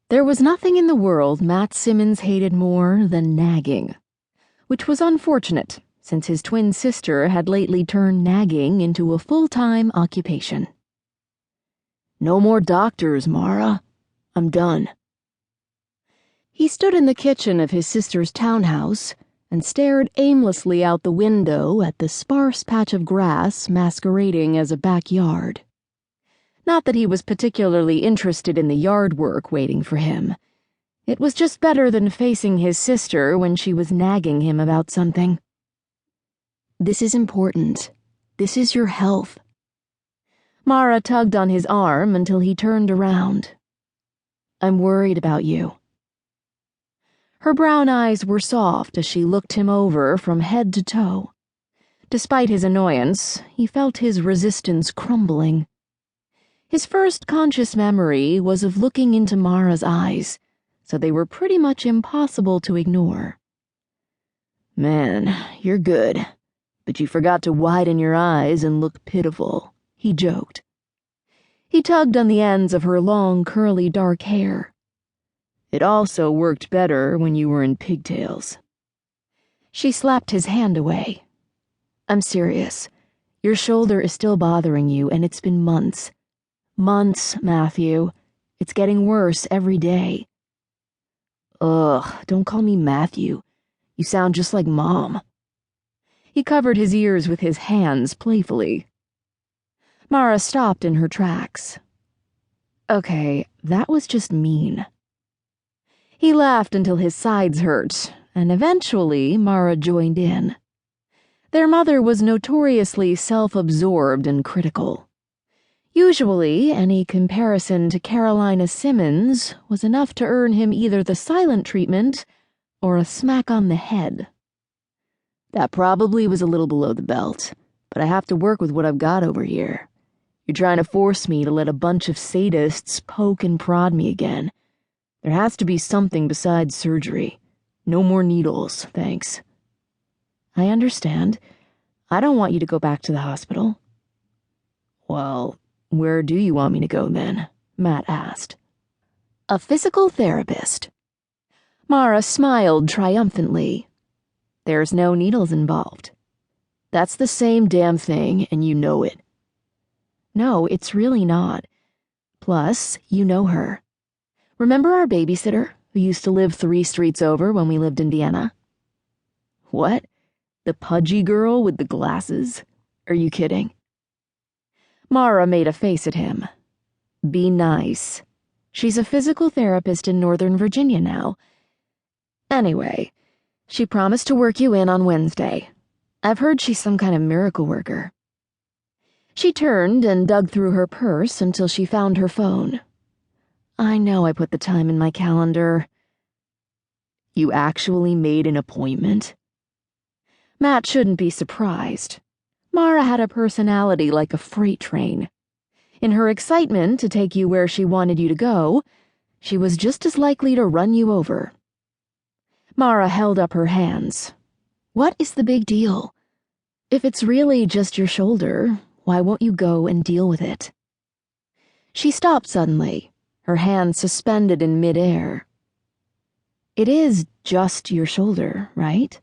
There was nothing in the world Matt Simmons hated more than nagging, which was unfortunate since his twin sister had lately turned nagging into a full-time occupation. "No more doctors, Mara. I'm done." He stood in the kitchen of his sister's townhouse and stared aimlessly out the window at the sparse patch of grass masquerading as a backyard. Not that he was particularly interested in the yard work waiting for him. It was just better than facing his sister when she was nagging him about something. "This is important. This is your health." Mara tugged on his arm until he turned around. "I'm worried about you." Her brown eyes were soft as she looked him over from head to toe. Despite his annoyance, he felt his resistance crumbling. His first conscious memory was of looking into Mara's eyes, so they were pretty much impossible to ignore. "Man, you're good, but you forgot to widen your eyes and look pitiful," he joked. He tugged on the ends of her long, curly dark hair. "It also worked better when you were in pigtails." She slapped his hand away. "I'm serious. Your shoulder is still bothering you, and it's been months. Months, Matthew. It's getting worse every day." "Ugh, don't call me Matthew. You sound just like Mom." He covered his ears with his hands playfully. Mara stopped in her tracks. "Okay, that was just mean." He laughed until his sides hurt, and eventually Mara joined in. Their mother was notoriously self-absorbed and critical. Usually, any comparison to Carolina Simmons was enough to earn him either the silent treatment or a smack on the head. "That probably was a little below the belt, but I have to work with what I've got over here. You're trying to force me to let a bunch of sadists poke and prod me again. There has to be something besides surgery. No more needles, thanks." "I understand. I don't want you to go back to the hospital." "Well, where do you want me to go then?" Matt asked. "A physical therapist." Mara smiled triumphantly. "There's no needles involved." "That's the same damn thing, and you know it." "No, it's really not. Plus, you know her. Remember our babysitter, who used to live 3 streets over when we lived in Vienna?" "What? The pudgy girl with the glasses? Are you kidding?" Mara made a face at him. "Be nice. She's a physical therapist in Northern Virginia now. Anyway, she promised to work you in on Wednesday. I've heard she's some kind of miracle worker." She turned and dug through her purse until she found her phone. "I know I put the time in my calendar." "You actually made an appointment?" Matt shouldn't be surprised. Mara had a personality like a freight train. In her excitement to take you where she wanted you to go, she was just as likely to run you over. Mara held up her hands. "What is the big deal? If it's really just your shoulder, why won't you go and deal with it?" She stopped suddenly, her hands suspended in midair. "It is just your shoulder, right?"